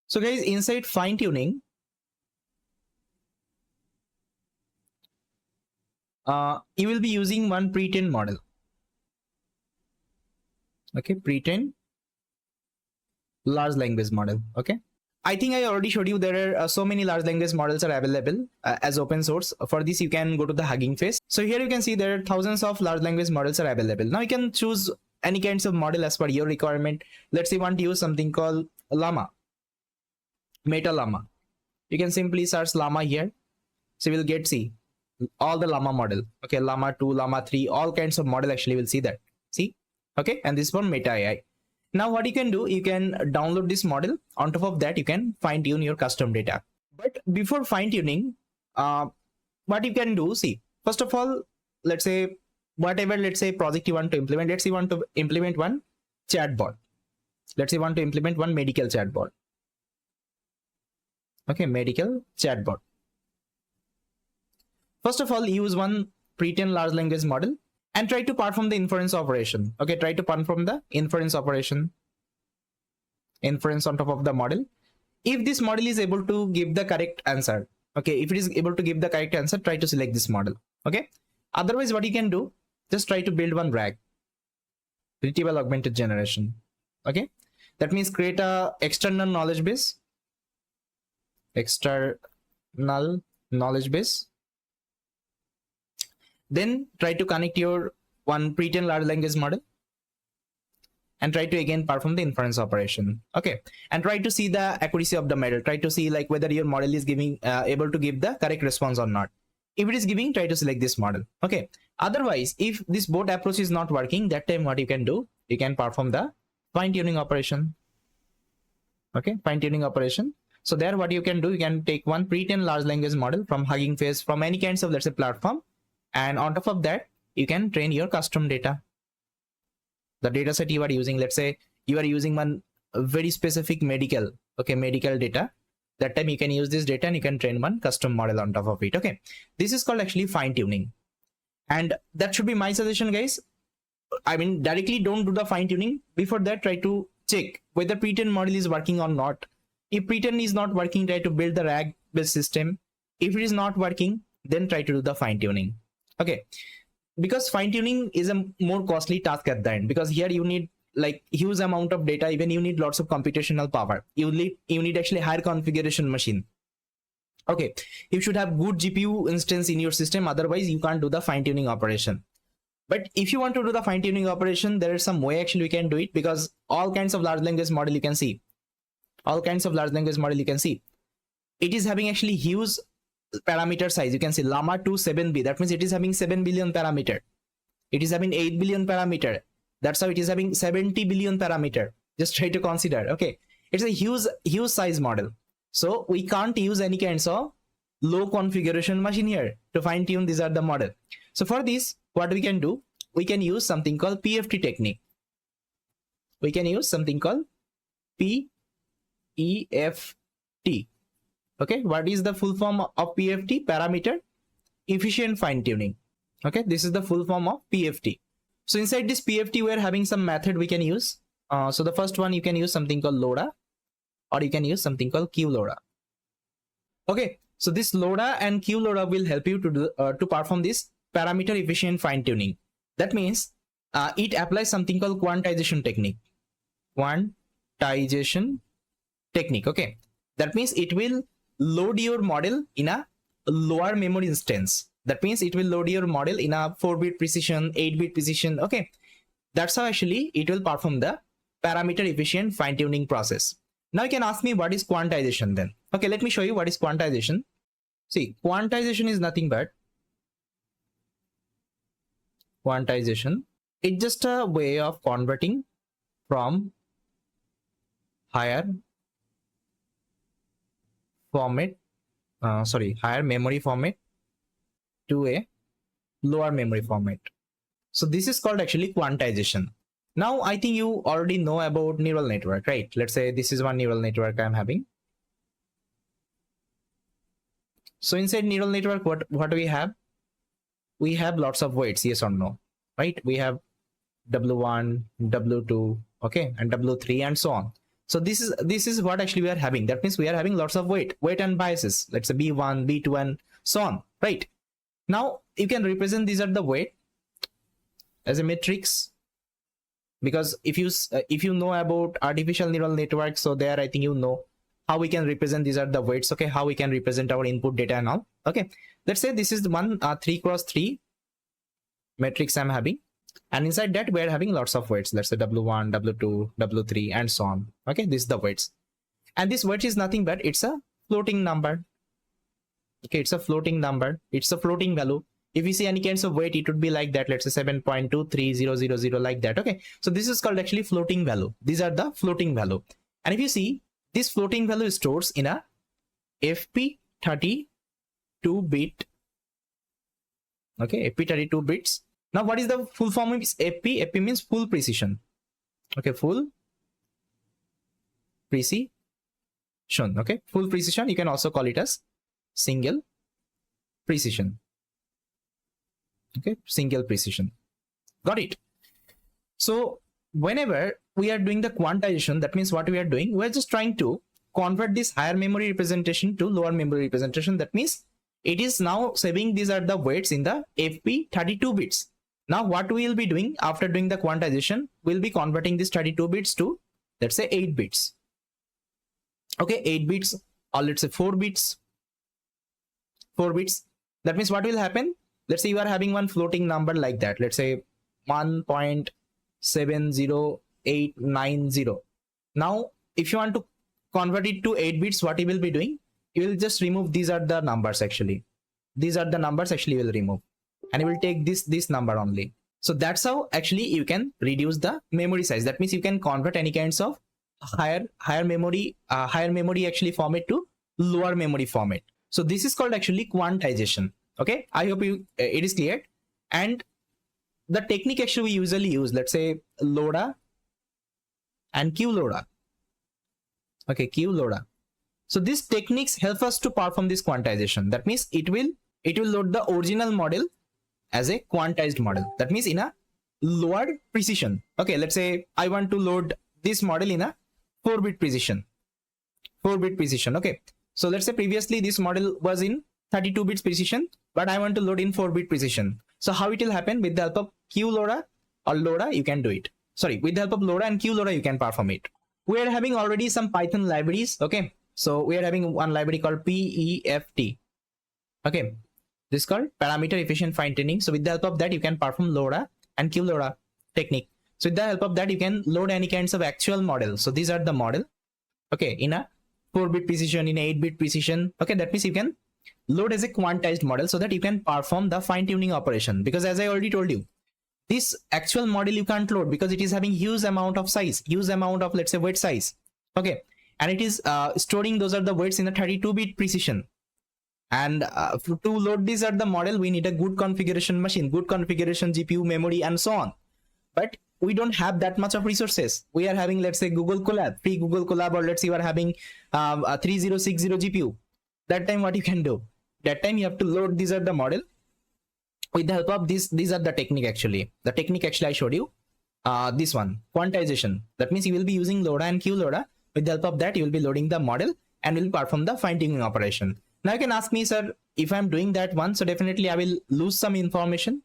So guys, inside fine tuning, you will be using one pre-trained model. Okay, pre-trained large language model. Okay, I think I already showed you there are so many large language models are available as open source. For this, you can go to the Hugging Face. So here you can see there are thousands of large language models are available. Now you can choose any kinds of model as per your requirement. Let's say you want to use something called Llama, Meta Llama. You can simply search Llama here. So we'll get see all the Llama model. Okay, Llama 2, Llama 3, all kinds of model actually will see that. See, okay, and this is for Meta AI. Now what you can do, you can download this model. On top of that, you can fine tune your custom data. But before fine tuning, what you can do, see, first of all, let's say whatever, let's say project you want to implement. Let's say you want to implement one chatbot. Let's say you want to implement one medical chatbot. Okay, medical chatbot. First of all, use one pre-trained large language model and try to perform the inference operation. Okay, try to perform the inference operation, inference on top of the model. If this model is able to give the correct answer, okay, if it is able to give the correct answer, try to select this model. Okay, otherwise what you can do, just try to build one RAG, retrieval augmented generation. Okay, that means create a external knowledge base, then try to connect your one pre-trained large language model and try to again perform the inference operation. Okay, and try to see the accuracy of the model. Try to see like whether your model is giving able to give the correct response or not. If it is giving, try to select this model. Okay, otherwise if this both approach is not working, that time what you can do, you can perform the fine-tuning operation. Okay, fine-tuning operation. So there what you can do, you can take one pre-trained large language model from Hugging Face, from any kinds of, let's say, platform, and on top of that you can train your custom data. The data set you are using, let's say you are using one very specific medical, okay, medical data. That time you can use this data and you can train one custom model on top of it. Okay, this is called actually fine-tuning, and that should be my suggestion, guys. I mean, directly don't do the fine-tuning. Before that, try to check whether pre-trained model is working or not. If pre-trained is not working, try to build the RAG based system. If it is not working, then try to do the fine-tuning. Okay, because fine-tuning is a more costly task at the end, because here you need like huge amount of data, even you need lots of computational power. You need actually higher configuration machine. Okay, you should have good GPU instance in your system, otherwise you can't do the fine-tuning operation. But if you want to do the fine-tuning operation, there is some way actually we can do it, because all kinds of large language model you can see, it is having actually huge parameter size. You can see Llama 2 7B, that means it is having 7 billion parameter. It is having 8 billion parameter. That's how it is having 70 billion parameter. Just try to consider. Okay, it's a huge size model, so we can't use any kinds of low configuration machine here to fine tune these are the model. So for this, what we can do, we can use something called PFT technique. We can use something called PEFT. Okay, what is the full form of PFT? Parameter efficient fine tuning. Okay, this is the full form of PFT. So inside this PFT, we are having some method we can use. So the first one, you can use something called LoRA, or you can use something called QLoRA. Okay, so this LoRA and QLoRA will help you to do to perform this parameter efficient fine tuning. That means it applies something called quantization technique. Okay, that means it will load your model in a lower memory instance. That means it will load your model in a 4-bit precision, 8-bit precision. Okay, that's how actually it will perform the parameter efficient fine tuning process. Now you can ask me, what is quantization then? Okay, let me show you what is quantization. See, quantization is nothing but it's just a way of converting from higher memory format to a lower memory format. So this is called actually quantization. Now I think you already know about neural network, right? Let's say this is one neural network I'm having. So inside neural network, what do we have? We have lots of weights, yes or no, right? We have W1, W2, okay, and W3 and so on. So this is what actually we are having. That means we are having lots of weight and biases. Let's say B1, B2, and so on, right? Now you can represent these are the weight as a matrix, because if you know about artificial neural networks, so there I think you know how we can represent these are the weights. Okay, how we can represent our input data and all. Okay, let's say this is the one 3x3 matrix I'm having, and inside that we're having lots of weights. Let's say W1, W2, W3, and so on. Okay, this is the weights, and this weight is nothing but it's a floating number. Okay, it's a floating number, it's a floating value. If you see any kinds of weight, it would be like that. Let's say 7.23000 like that. Okay, so this is called actually floating value. These are the floating value, and if you see, this floating value stores in a FP32 bit. Okay, FP32 bits. Now what is the full form of FP? FP means full precision. Okay, full precision. Okay, full precision. You can also call it as single precision. Okay, single precision. Got it? So whenever we are doing the quantization, that means what we are doing, we are just trying to convert this higher memory representation to lower memory representation. That means it is now saving these are the weights in the FP32 bits. Now what we will be doing after doing the quantization, we'll be converting this 32 bits to, let's say, 8 bits. Okay, 8 bits, or let's say 4 bits. 4 bits. That means what will happen? Let's say you are having one floating number like that. Let's say 1.70890. Now, if you want to convert it to 8 bits, what you will be doing? You will just remove, these are the numbers actually. These are the numbers actually you will remove. And you will take this number only. So that's how actually you can reduce the memory size. That means you can convert any kinds of higher memory actually format to lower memory format. So this is called actually quantization. Okay, I hope it is clear. And the technique actually we usually use, let's say LoRA and QLoRA. Okay, QLoRA. So these techniques help us to perform this quantization. That means it will load the original model as a quantized model. That means in a lower precision. Okay, let's say I want to load this model in a 4-bit precision. 4-bit precision. Okay, so let's say previously this model was in 32 bits precision, but I want to load in 4-bit precision. So how it will happen? With the help of QLoRA or LoRA, you can do it. Sorry, with the help of LoRA and QLoRA, you can perform it. We are having already some Python libraries. Okay, so we are having one library called PEFT. Okay, this is called parameter efficient fine tuning. So with the help of that, you can perform LoRA and QLoRA technique. So with the help of that, you can load any kinds of actual model. So these are the model. Okay, in a 4-bit precision, in a 8-bit precision. Okay, that means you can load as a quantized model so that you can perform the fine tuning operation. Because as I already told you, this actual model you can't load because it is having huge amount of size, huge amount of, let's say, weight size. Okay, and it is storing those are the weights in a 32-bit precision. And to load these are the model, we need a good configuration machine, good configuration GPU, memory, and so on. But we don't have that much of resources. We are having, let's say, Google Colab, free Google Colab, or let's say you are having a 3060 GPU. That time what you can do? That time you have to load these are the model with the help of this. These are the technique actually. The technique actually I showed you. This one, quantization. That means you will be using LoRA and QLoRA. With the help of that, you will be loading the model and will perform the fine tuning operation. Now you can ask me, sir, if I'm doing that one, so definitely I will lose some information.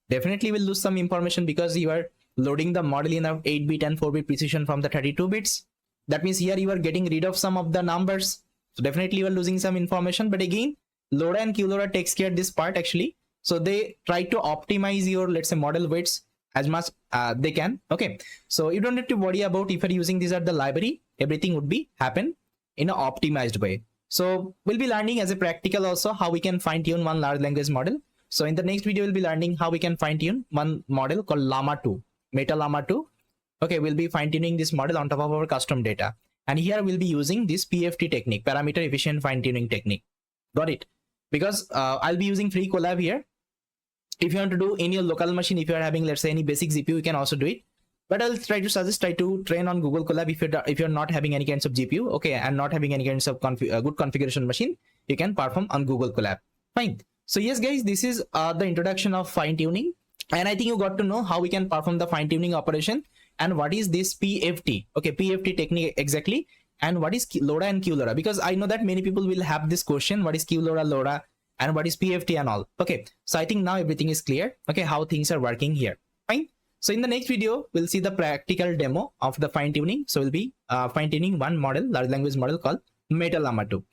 Definitely will lose some information because you are loading the model in a 8-bit and 4-bit precision from the 32 bits. That means here you are getting rid of some of the numbers. So definitely you are losing some information. But again, LoRA and QLoRA takes care of this part actually. So they try to optimize your, let's say, model weights as much they can. Okay, so you don't need to worry about if you're using these at the library, everything would be happen in an optimized way. So we'll be learning as a practical also how we can fine tune one large language model. So in the next video, we'll be learning how we can fine tune one model called Llama 2, Meta Llama 2. Okay, we'll be fine tuning this model on top of our custom data. And here we'll be using this PFT technique, parameter efficient fine tuning technique. Got it? Because I'll be using free Colab here. If you want to do in your local machine, if you are having, let's say, any basic GPU, you can also do it. But I'll try to train on Google Colab if you're not having any kinds of GPU, okay, and not having any kinds of good configuration machine, you can perform on Google Colab. Fine. So yes, guys, this is the introduction of fine tuning, and I think you got to know how we can perform the fine tuning operation and what is this PFT. Okay, PFT technique exactly, and what is LoRA and QLoRA, because I know that many people will have this question, what is QLoRA, LoRA, and what is PFT and all. Okay, so I think now everything is clear, okay, how things are working here. Fine. So in the next video, we'll see the practical demo of the fine tuning. So we'll be fine tuning one model, large language model called Meta Llama 2.